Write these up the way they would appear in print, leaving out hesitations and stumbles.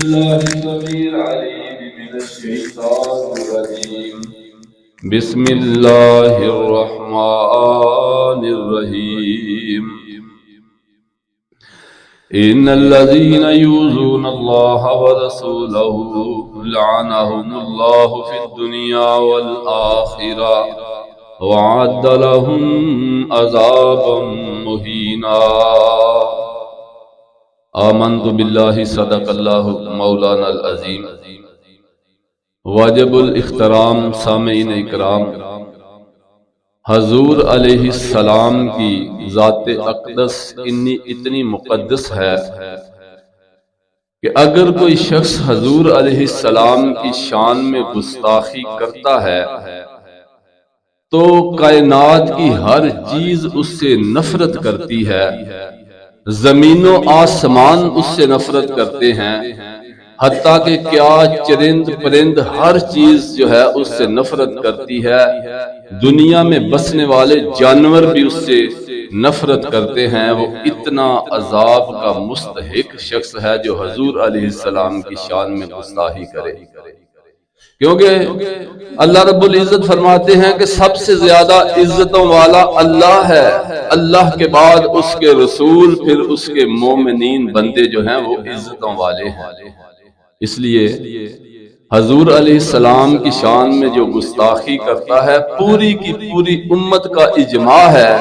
بالله السميع العليم من الشيطان الرجيم. بسم الله الرحمن الرحيم. إن الذين يؤذون الله ورسوله لعنهم الله في الدنيا والآخرة وأعد لهم عذابا مهينا. آمنت بالله صدق الله مولانا العظیم. واجب الاحترام سامعین اکرام، حضور علیہ السلام کی ذات اقدس اتنی مقدس ہے کہ اگر کوئی شخص حضور علیہ السلام کی شان میں گستاخی کرتا ہے تو کائنات کی ہر چیز اس سے نفرت کرتی ہے، زمین و آسمان اس سے نفرت کرتے ہیں، حتیٰ کہ کیا چرند پرند ہر چیز جو ہے اس سے نفرت کرتی ہے، دنیا میں بسنے والے جانور بھی اس سے نفرت کرتے ہیں. وہ اتنا عذاب کا مستحق شخص ہے جو حضور علیہ السلام کی شان میں گستاخی کرے، کیونکہ اللہ رب العزت فرماتے ہیں کہ سب سے زیادہ عزتوں والا اللہ ہے، اللہ کے بعد اس کے رسول، پھر اس کے مومنین بندے جو ہیں وہ عزتوں والے ہیں. اس لیے حضور علیہ السلام کی شان میں جو گستاخی کرتا ہے، پوری کی پوری امت کا اجماع ہے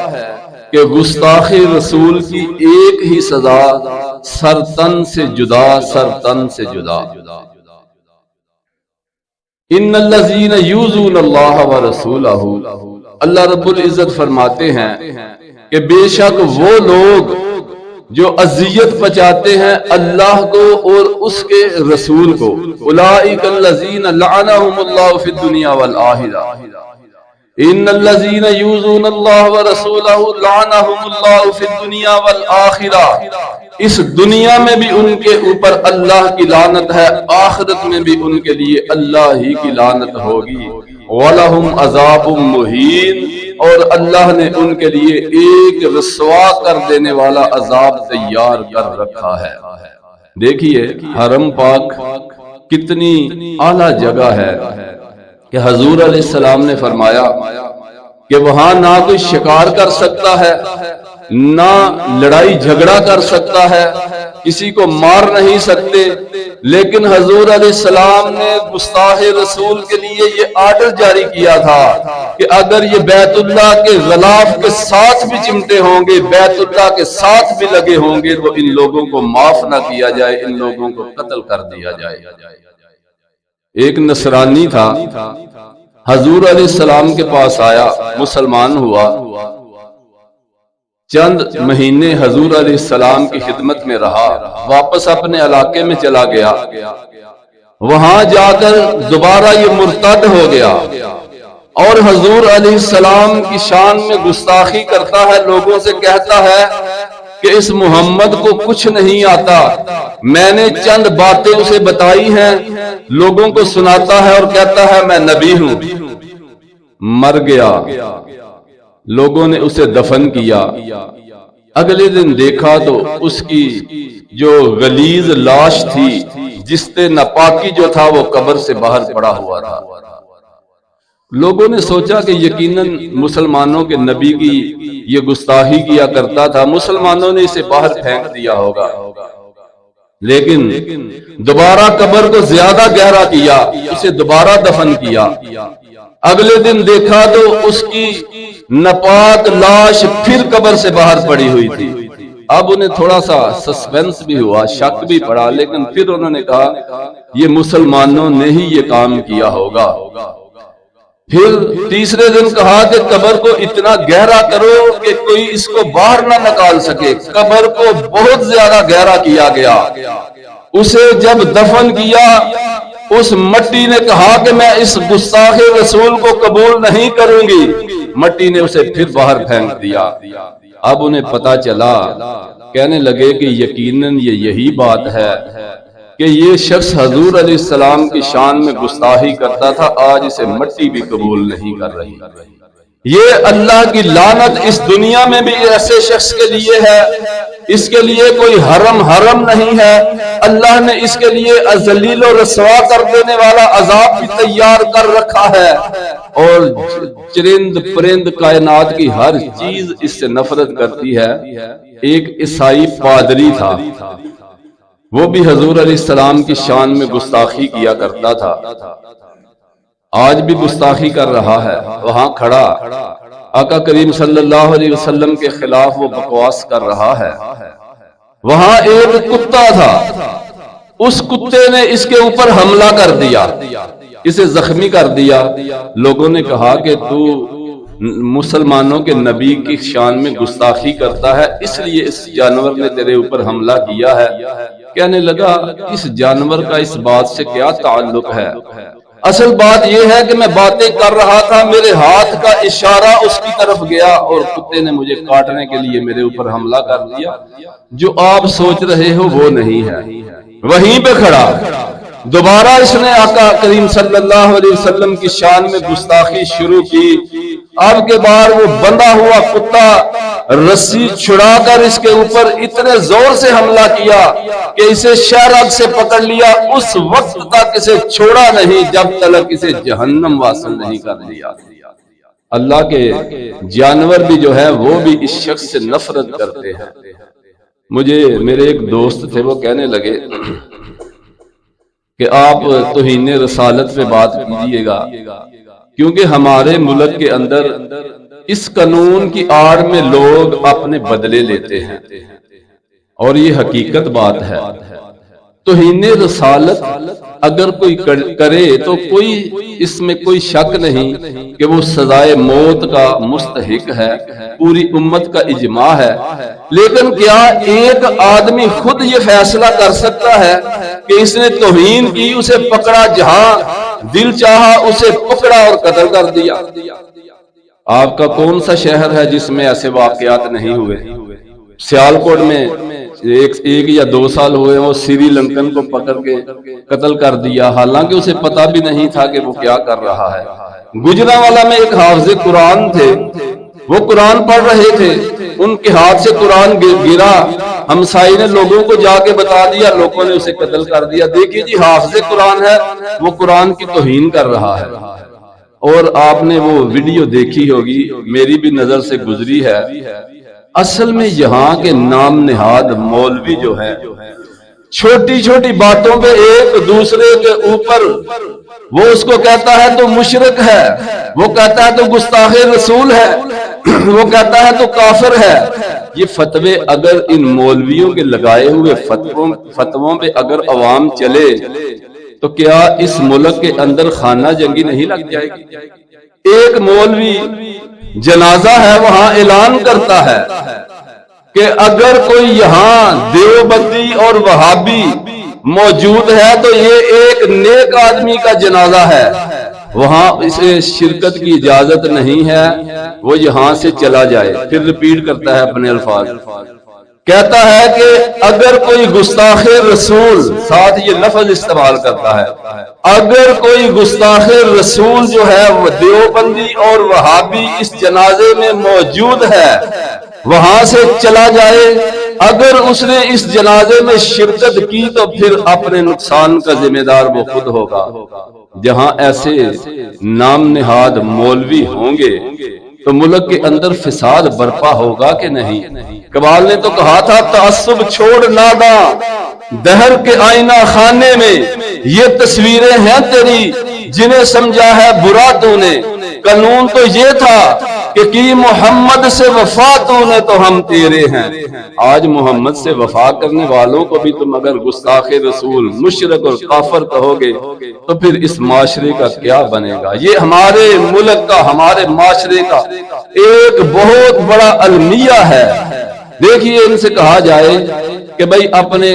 کہ گستاخی رسول کی ایک ہی سزا، سرتن سے جدا، سرتن سے جدا. ان الذین یؤذون اللہ ورسولہ، اللہ رب العزت فرماتے ہیں کہ بے شک وہ لوگ جو اذیت پہنچاتے ہیں اللہ کو اور اس کے رسول کو، اولئک الذین لعنہم اللہ فی الدنیا والآخرہ. ان الذین یؤذون اللہ ورسولہ لعنہم اللہ فی الدنیا والآخرہ. اس دنیا میں بھی ان کے اوپر اللہ کی لعنت ہے، آخرت میں بھی ان کے لیے اللہ ہی کی لعنت ہوگی. وَلَهُمْ عَذَابٌ مُّهِينٌ، اور اللہ نے ان کے لیے ایک رسوا کر دینے والا عذاب تیار کر رکھا ہے. دیکھیے حرم پاک کتنی اعلیٰ جگہ ہے کہ حضور علیہ السلام نے فرمایا کہ وہاں نہ کوئی شکار کر سکتا ہے، نہ لڑائی جھگڑا کر سکتا ہے، کسی کو مار نہیں سکتے، لیکن حضور علیہ السلام نے گستاخ رسول کے لیے یہ آرڈر جاری کیا تھا کہ اگر یہ بیت اللہ کے غلاف کے ساتھ بھی چمٹے ہوں گے، بیت اللہ کے ساتھ بھی لگے ہوں گے، تو ان لوگوں کو معاف نہ کیا جائے، ان لوگوں کو قتل کر دیا جائے. ایک نصرانی تھا، حضور علیہ السلام کے پاس آیا، مسلمان ہوا، چند مہینے حضور علیہ السلام کی خدمت میں رہا، واپس اپنے علاقے میں چلا گیا. وہاں جا کر دوبارہ یہ مرتد ہو گیا اور حضور علیہ السلام کی شان میں گستاخی کرتا ہے، لوگوں سے کہتا ہے کہ اس محمد کو کچھ نہیں آتا، میں نے چند باتیں اسے بتائی ہیں، لوگوں کو سناتا ہے اور کہتا ہے میں نبی ہوں. مر گیا، لوگوں نے اسے دفن کیا. اگلے دن دیکھا تو اس کی جو غلیظ لاش تھی، جستے ناپاکی جو تھا، وہ قبر سے باہر پڑا ہوا تھا. لوگوں نے سوچا کہ یقیناً مسلمانوں کے نبی کی یہ گستاخی کیا کرتا تھا، مسلمانوں نے اسے باہر پھینک دیا ہوگا. لیکن دوبارہ قبر کو زیادہ گہرا کیا، اسے دوبارہ دفن کیا. اگلے دن دیکھا تو اس کی ناپاک لاش پھر قبر سے باہر پڑی ہوئی تھی. اب انہیں تھوڑا سا سسپینس بھی ہوا، شک بھی پڑا، لیکن پھر انہوں نے کہا یہ مسلمانوں نے ہی یہ کام کیا ہوگا. پھر تیسرے دن کہا کہ قبر کو اتنا گہرا کرو کہ کوئی اس کو باہر نہ نکال سکے. قبر کو بہت زیادہ گہرا کیا گیا. اسے جب دفن کیا، اس مٹی نے کہا کہ میں اس گستاخ رسول کو قبول نہیں کروں گی. مٹی نے اسے پھر باہر پھینک دیا. اب انہیں پتا چلا، کہنے لگے کہ یقیناً یہ یہی بات ہے کہ یہ شخص حضور علیہ السلام کی شان میں گستاخی کرتا تھا، آج اسے مٹی بھی قبول نہیں کر رہی. یہ اللہ کی لعنت اس دنیا میں بھی ایسے شخص کے لیے ہے، اس کے لیے کوئی حرم نہیں ہے، اللہ نے اس کے لیے ذلیل و رسوا کر دینے والا عذاب بھی تیار کر رکھا ہے، اور چرند پرند کائنات کی ہر چیز اس سے نفرت کرتی ہے۔ ایک عیسائی پادری تھا، وہ بھی حضور علیہ السلام کی شان میں گستاخی کیا کرتا تھا، آج بھی گستاخی کر رہا ہے۔ وہاں کھڑا آقا کریم صلی اللہ علیہ وسلم کے خلاف وہ بکواس کر رہا ہے۔ وہاں ایک کتا تھا، اس کتے نے اس کے اوپر حملہ کر دیا، اسے زخمی کر دیا۔ لوگوں نے کہا کہ تو مسلمانوں کے نبی کی شان میں گستاخی کرتا ہے، اس لیے اس جانور نے تیرے اوپر حملہ کیا ہے۔ کہنے لگا اس جانور کا اس بات سے کیا تعلق ہے؟ اصل بات یہ ہے کہ میں باتیں کر رہا تھا، میرے ہاتھ کا اشارہ اس کی طرف گیا اور کتے نے مجھے کاٹنے کے لیے میرے اوپر حملہ کر دیا۔ جو آپ سوچ رہے ہو وہ نہیں ہے۔ وہیں پہ کھڑا دوبارہ اس نے آقا کریم صلی اللہ علیہ وسلم کی شان میں گستاخی شروع کی۔ اب کے بعد وہ بندھا ہوا کتا رسی چھڑا کر اس کے اوپر اتنے زور سے حملہ کیا کہ اسے شہرگ سے پکڑ لیا، اس وقت تک اسے چھوڑا نہیں جب تک اسے جہنم واصل نہیں کر لیا۔ اللہ کے جانور بھی جو ہے وہ بھی اس شخص سے نفرت کرتے ہیں۔ مجھے میرے ایک دوست تھے، وہ کہنے لگے کہ آپ توہین رسالت پہ بات کیجیے گا، کیونکہ ہمارے ملک کے اندر اس قانون کی آڑ میں لوگ اپنے بدلے لیتے ہیں، اور یہ حقیقت بات ہے۔ توہین رسالت اگر کوئی کرے تو کوئی اس میں کوئی شک نہیں کہ وہ سزائے موت کا مستحق ہے، پوری امت کا اجماع ہے۔ لیکن کیا ایک آدمی خود یہ فیصلہ کر سکتا ہے کہ اس نے توہین کی، اسے پکڑا، جہاں دل چاہا اسے پکڑا اور قتل کر دیا؟ آپ کا کون سا شہر ہے جس میں ایسے واقعات نہیں ہوئے؟ سیالکوٹ میں ایک یا 2 سال ہوئے وہ سری لنکن کو پکڑ کے قتل کر دیا، حالانکہ اسے پتا بھی نہیں تھا کہ وہ کیا کر رہا ہے۔ گجرانوالہ میں ایک حافظ قرآن تھے، وہ قرآن پڑھ رہے تھے، ان کے ہاتھ سے قرآن گرا، ہمسائی نے لوگوں کو جا کے بتا دیا، لوگوں نے اسے قتل کر دیا۔ دیکھیے جی، حافظ قرآن ہے، وہ قرآن کی توہین کر رہا ہے۔ اور آپ نے وہ ویڈیو دیکھی ہوگی، میری بھی نظر سے گزری ہے۔ اصل میں یہاں کے نام نہاد مولوی جو ہیں، چھوٹی چھوٹی باتوں پہ ایک دوسرے کے اوپر، وہ اس کو کہتا ہے تو مشرک ہے، وہ کہتا ہے تو گستاخ رسول ہے، وہ کہتا ہے تو کافر ہے۔ یہ فتوے اگر ان مولویوں کے لگائے ہوئے فتووں پہ اگر عوام چلے تو کیا اس ملک کے اندر خانہ جنگی نہیں لگ جائے گی؟ ایک مولوی جنازہ ہے وہاں اعلان کرتا ہے کہ اگر کوئی یہاں دیوبندی اور وہابی موجود ہے تو یہ ایک نیک آدمی کا جنازہ ہے، وہاں اسے شرکت کی اجازت نہیں ہے، وہ یہاں سے چلا جائے۔ پھر ریپیٹ کرتا ہے اپنے الفاظ، کہتا ہے کہ اگر کوئی گستاخ رسول، ساتھ یہ لفظ استعمال کرتا ہے، اگر کوئی گستاخ رسول جو ہے وہ دیوبندی اور وہابی اس جنازے میں موجود ہے وہاں سے چلا جائے۔ اگر اس نے اس جنازے میں شرکت کی تو پھر اپنے نقصان کا ذمہ دار وہ خود ہوگا۔ جہاں ایسے نام نہاد مولوی ہوں گے تو ملک کے اندر فساد برپا ہوگا کہ نہیں؟ اقبال نے تو کہا تھا، تعصب چھوڑ ناداں دہر کے آئینہ خانے میں، یہ تصویریں ہیں تیری جنہیں سمجھا ہے برا تو نے، قانون تو یہ تھا کہ کی محمد سے وفا تو نے تو ہم تیرے ہیں۔ آج محمد سے وفا کرنے والوں کو بھی تم اگر گستاخ رسول، مشرک اور کافر کہو گے تو پھر اس معاشرے کا کیا بنے گا؟ یہ ہمارے ملک کا، ہمارے معاشرے کا ایک بہت بڑا المیہ ہے۔ دیکھیے، ان سے کہا جائے کہ بھائی اپنے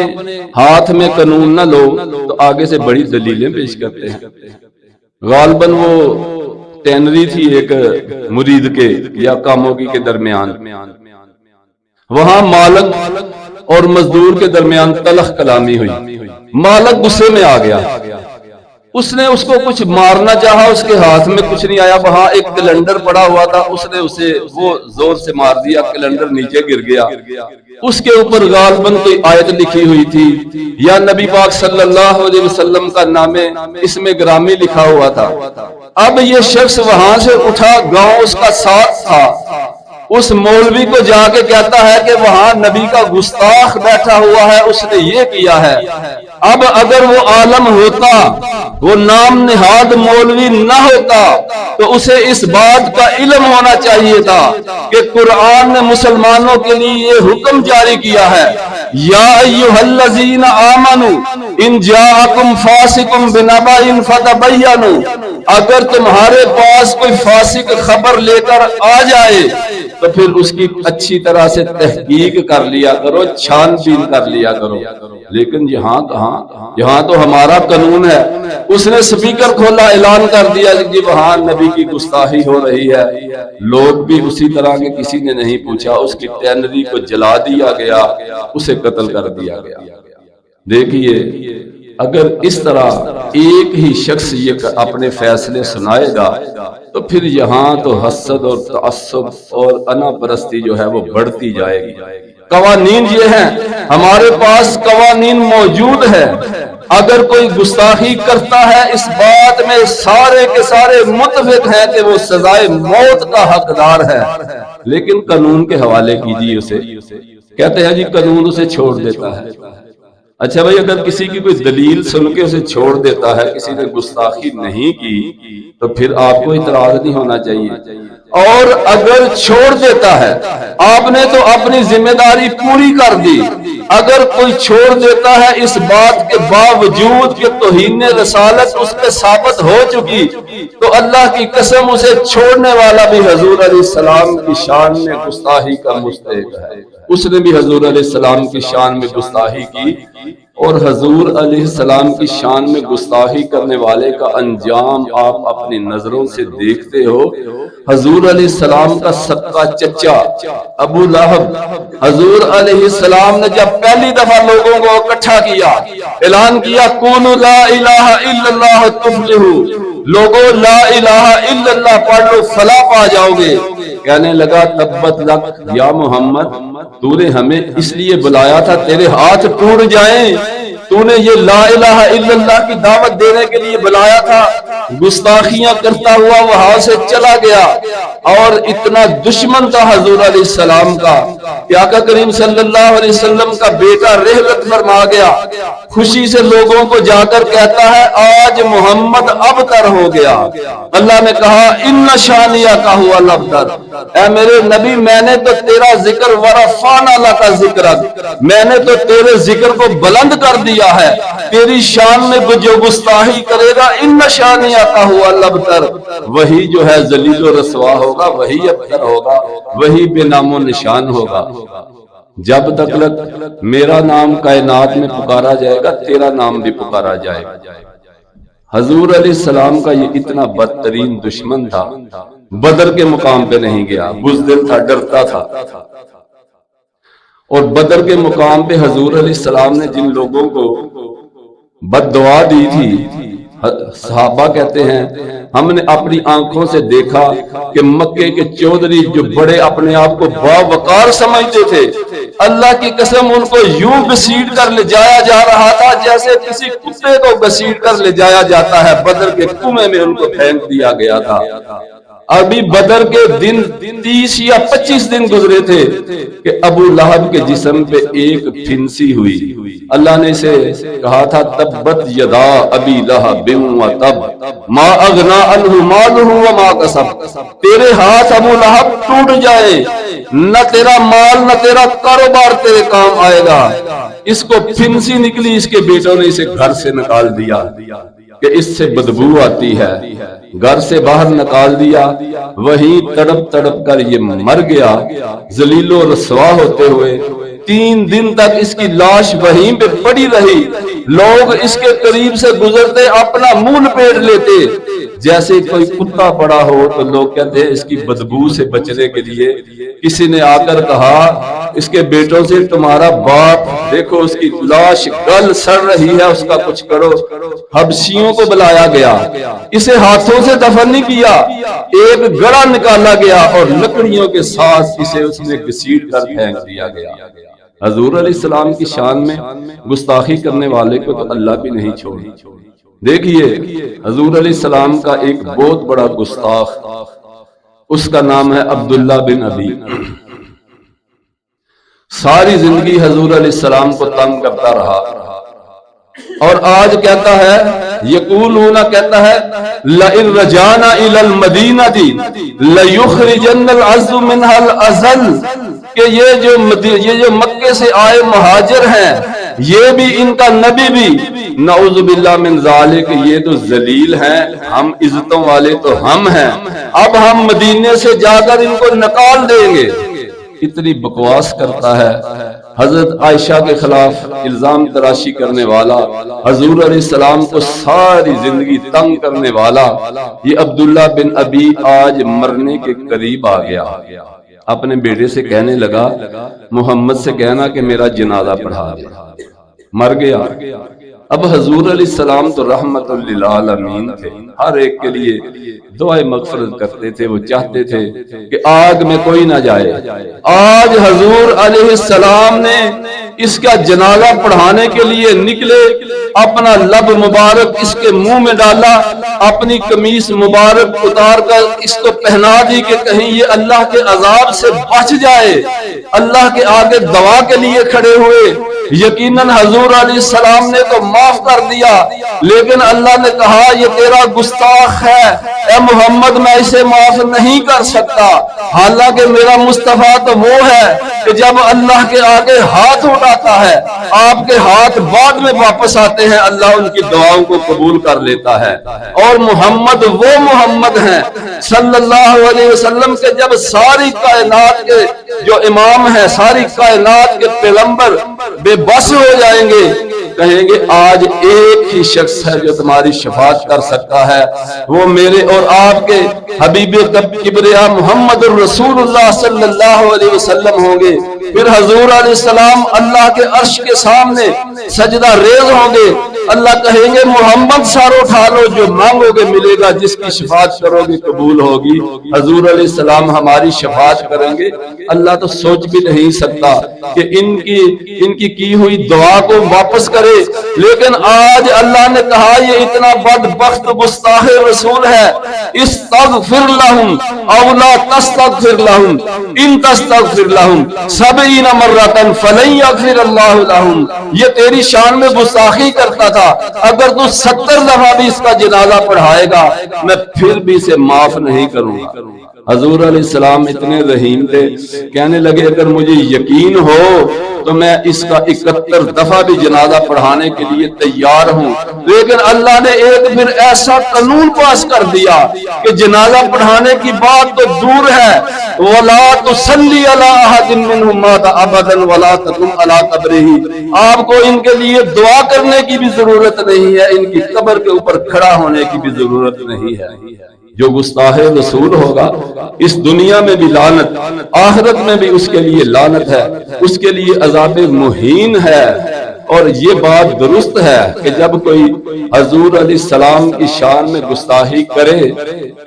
ہاتھ میں قانون نہ لو تو آگے سے بڑی دلیلیں پیش کرتے ہیں۔ غالباً وہ تینری تھی ایک مرید کے یا کاموگی کے درمیان، وہاں مالک اور مزدور کے درمیان تلخ کلامی ہوئی، مالک غصے میں آ گیا، اس نے اس کو کچھ مارنا چاہا، اس کے ہاتھ میں کچھ نہیں آیا، وہاں ایک کیلنڈر پڑا ہوا تھا، اس نے اسے وہ زور سے مار دیا، کیلنڈر نیچے گر گیا، اس کے اوپر غالباً کوئی آیت لکھی ہوئی تھی یا نبی پاک صلی اللہ علیہ وسلم کا نام اس میں گرامی لکھا ہوا تھا۔ اب یہ شخص وہاں سے اٹھا، گاؤں اس کا ساتھ تھا، اس مولوی کو جا کے کہتا ہے کہ وہاں نبی کا گستاخ بیٹھا ہوا ہے، اس نے یہ کیا ہے۔ اب اگر وہ عالم ہوتا، وہ نام نہاد مولوی نہ ہوتا، تو اسے اس بات کا علم ہونا چاہیے تھا کہ قرآن نے مسلمانوں کے لیے یہ حکم جاری کیا ہے، یا ایھا الذین آمنوا ان جاءکم فاسق بنبأ فتبینوا، اگر تمہارے پاس کوئی فاسق خبر لے کر آ جائے تو پھر اس کی اچھی طرح سے تحقیق کر لیا کرو، چھان بین کر لیا کرو۔ لیکن یہاں کہاں، یہاں تو ہمارا قانون ہے۔ اس نے سپیکر کھولا، اعلان کر دیا کہ وہاں نبی کی گستاخی ہو رہی ہے، لوگ بھی اسی طرح کے، کسی نے نہیں پوچھا، اس کی ٹینری کو جلا دیا گیا، اسے قتل کر دیا گیا۔ دیکھیے اگر اس طرح ایک ہی شخص یہ اپنے فیصلے سنائے گا تو پھر یہاں تو حسد اور تعصب اور انا پرستی جو ہے وہ بڑھتی جائے گی۔ قوانین یہ ہیں، ہمارے پاس قوانین موجود ہے، اگر کوئی گستاخی کرتا ہے اس بات میں سارے کے سارے متفق ہیں کہ وہ سزائے موت کا حقدار ہے، لیکن قانون کے حوالے کیجیے اسے، کہتے ہیں جی قانون اسے چھوڑ دیتا ہے۔ اچھا بھائی، اگر کسی کی کوئی دلیل سن کے اسے چھوڑ دیتا ہے، کسی نے گستاخی نہیں کی، تو پھر آپ کو اعتراض نہیں ہونا چاہیے۔ اور اگر چھوڑ دیتا ہے، آپ نے تو اپنی ذمہ داری پوری کر دی، اگر کوئی چھوڑ دیتا ہے اس بات کے باوجود کہ توہین رسالت اس پہ ثابت ہو چکی، تو اللہ کی قسم اسے چھوڑنے والا بھی حضور علیہ السلام کی شان میں گستاخی کا مستحق ہے۔ اس نے بھی حضور علیہ السلام کی شان میں گستاخی کی، اور حضور علیہ السلام کی شان میں گستاخی کرنے والے کا انجام آپ اپنی نظروں سے دیکھتے ہو۔ حضور علیہ السلام کا سکا چچا ابو لہب، حضور علیہ السلام نے جب پہلی دفعہ لوگوں کو اکٹھا کیا، اعلان کیا قولوا لا الہ الا اللہ تفلحوا، لوگوں لا الہ الا اللہ پڑھ لو فلاح پا جاؤ گے، کہنے لگا تبت لک یا محمد، تو نے ہمیں اس لیے بلایا تھا تیرے ہاتھ ٹوٹ جائیں، تو نے یہ لا الہ الا اللہ کی دعوت دینے کے لیے بلایا تھا، گستاخیاں کرتا ہوا وہاں سے چلا گیا، اور اتنا دشمن تھا حضور علیہ السلام کا کہ آقا کریم صلی اللہ علیہ وسلم کا بیٹا رحلت فرما گیا، خوشی سے لوگوں کو جا کر کہتا ہے آج محمد ابتر ہو گیا۔ اللہ نے کہا ان شانیہ کا ہوا الابتر، اے میرے نبی میں نے تو تیرا ذکر ورفعنا لک ذکرک، میں نے تو تیرے ذکر کو بلند کر دیا ہے، تیری شان میں جو گستاخی کرے گا ان شانیہ کا ہوا الابتر، وہی جو ہے ذلیل و رسوا ہوگا، وہی ابتر ہوگا، وہی بے نام و نشان ہوگا۔ جب تک میرا نام کائنات میں پکارا جائے گا، تیرا نام بھی پکارا جائے گا۔ حضور علیہ السلام کا یہ اتنا بدترین دشمن تھا، بدر کے مقام پہ نہیں گیا، بزدل تھا، ڈرتا تھا، اور بدر کے مقام پہ حضور علیہ السلام نے جن لوگوں کو بد دعا دی تھی، صحابہ کہتے ہیں ہم نے اپنی آنکھوں سے دیکھا کہ مکے کے چودھری جو بڑے اپنے آپ کو باوقار سمجھتے تھے، اللہ کی قسم ان کو یوں گھسیٹ کر لے جایا جا رہا تھا جیسے کسی کتے کو گھسیٹ کر لے جایا جاتا ہے، بدر کے کنویں میں ان کو پھینک دیا گیا تھا۔ ابھی بدر کے دن 30 یا 25 دن گزرے تھے کہ ابو لہب کے جسم پہ ایک پھنسی ہوئی، اللہ نے اسے کہا تھا تبت یدا ابی لہب وتب ما اغنا عنہ مالہ وما کسب، تیرے ہاتھ ابو لہب ٹوٹ جائے، نہ تیرا مال نہ تیرا کاروبار تیرے کام آئے گا۔ اس کو پھنسی نکلی، اس کے بیٹوں نے اسے گھر سے نکال دیا کہ اس سے بدبو آتی ہے، گھر سے باہر نکال دیا، وہیں تڑپ تڑپ کر یہ مر گیا ذلیل و رسوا ہوتے ہوئے۔ 3 دن تک اس کی لاش وہیں پہ پڑی رہی، لوگ اس کے قریب سے گزرتے اپنا منہ لپیٹ لیتے، جیسے کوئی کتا پڑا ہو تو لوگ کہتے ہیں اس کی بدبو سے بچنے کے لیے کسی نے آ کر کہا اس کے بیٹوں سے تمہارا باپ دیکھو اس کی لاش گل سڑ رہی ہے، اس کا کچھ کرو۔ حبشیوں کو بلایا گیا، اسے ہاتھوں سے دفن نہیں کیا، ایک گڑا نکالا گیا اور لکڑیوں کے ساتھ اسے اس میں گھسیٹ کر پھینک دیا گیا۔ حضور علیہ السلام کی شان میں گستاخی کرنے والے کو تو اللہ بھی نہیں چھوڑی۔ دیکھیے حضور علیہ السلام کا ایک بہت بڑا گستاخ، اس کا نام ہے عبداللہ بن ابی۔ ساری زندگی حضور علیہ السلام کو تنگ کرتا رہا اور آج کہتا ہے، یقولون کہتا ہے لئن رجعنا الی المدینہ لیخرجن العز منها الاذل، کہ یہ جو مکے سے آئے مہاجر ہیں یہ بھی ان کا نبی بھی نعوذ باللہ من ذالک یہ تو ذلیل ہیں، ہم عزتوں والے تو ہم ہیں، اب ہم مدینے سے جا کر ان کو نکال دیں گے۔ اتنی بکواس کرتا ہے، حضرت عائشہ کے خلاف الزام تراشی کرنے والا، حضور علیہ السلام کو ساری زندگی تنگ کرنے والا، یہ عبداللہ بن ابی آج مرنے کے قریب آ گیا۔ اپنے بیٹے سے کہنے لگا محمد سے کہنا کہ میرا جنازہ پڑھا دے، مر گیا۔ اب حضور علیہ السلام تو رحمت للعالمین تھے، ہر ایک کے لیے دعائے مغفرت کرتے تھے، وہ چاہتے تھے کہ آگ میں کوئی نہ جائے۔ آج حضور علیہ السلام نے اس کا جنازہ پڑھانے کے لیے نکلے، اپنا لب مبارک اس کے منہ میں ڈالا، اپنی قمیص مبارک اتار کر اس کو پہنا دی کہ کہیں یہ اللہ کے عذاب سے بچ جائے، اللہ کے آگے دعا کے لیے کھڑے ہوئے۔ یقیناً حضور علیہ السلام نے تو معاف کر دیا، لیکن اللہ نے کہا یہ تیرا گستاخ ہے، اے محمد میں اسے معاف نہیں کر سکتا۔ حالانکہ میرا مصطفیٰ تو وہ ہے کہ جب اللہ کے آگے ہاتھ اٹھاتا ہے آپ کے ہاتھ بعد میں واپس آتے ہیں، اللہ ان کی دعاؤں کو قبول کر لیتا ہے۔ اور محمد وہ محمد ہیں صلی اللہ علیہ وسلم کے جب ساری کائنات کے جو امام ہیں، ساری کائنات کے پیغمبر بے بس ہو جائیں گے، کہیں گے آج ایک ہی شخص ہے جو تمہاری شفاعت کر سکتا ہے، وہ میرے اور آپ کے حبیب کبریا محمد الرسول اللہ صلی اللہ علیہ وسلم ہوں گے۔ پھر حضور علیہ السلام اللہ کے عرش کے سامنے سجدہ ریز ہوں گے، اللہ کہیں گے محمد سر اٹھا لو، جو مانگو گے ملے گا، جس کی شفاعت کرو گے قبول ہوگی۔ حضور علیہ السلام ہماری شفاعت کریں گے۔ اللہ تو سوچ بھی نہیں سکتا کہ ان کی ہوئی دعا کو واپس کرے، لیکن آج اللہ نے کہا یہ اتنا بدبخت گستاخ رسول ہے، استغفر لہم او لا تستغفر لہم ان تستغفر لہم 70 مرتن فلن یغفر اللہ لہم، یہ تیری شان میں گستاخی کرتا تھا، اگر تو 70 دفعہ بھی اس کا جنازہ پڑھائے گا میں پھر بھی اسے معاف نہیں کروں گا۔ حضور علیہ السلام اتنے رحیم تھے، کہنے لگے اگر مجھے یقین ہو تو میں اس کا 71 دفعہ بھی جنازہ پڑھانے کے لیے تیار ہوں، لیکن اللہ نے ایک پھر ایسا قانون پاس کر دیا کہ جنازہ پڑھانے کی بات تو دور ہے، وَلَا تُصَلِّ عَلَىٰ أَحَدٍ مِّنْهُمْ مَاتَ أَبَدًا وَلَا تَقُمْ عَلَىٰ قَبْرِهِ، آپ کو ان کے لیے دعا کرنے کی بھی ضرورت نہیں ہے، ان کی قبر کے اوپر کھڑا ہونے کی بھی ضرورت نہیں ہے۔ جو گستاخ رسول ہوگا اس دنیا میں بھی لعنت، آخرت میں بھی اس کے لیے لعنت ہے، اس کے لیے عذاب مہین ہے۔ اور یہ بات درست ہے کہ جب کوئی حضور علیہ السلام کی شان میں گستاخی کرے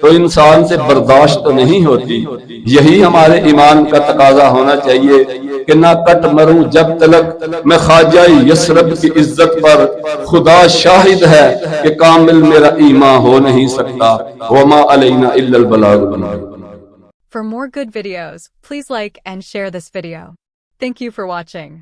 تو انسان سے برداشت تو نہیں ہوتی۔ یہی ہمارے ایمان کا تقاضا ہونا چاہیے کہ نہ کٹ مروں جب تلک میں خواجہ یثرب کی عزت پر، خدا شاہد ہے کہ کامل میرا ایمان ہو نہیں سکتا، وما علینا الا البلاغ المبین۔ For more good videos, please like and share this video. Thank you for watching.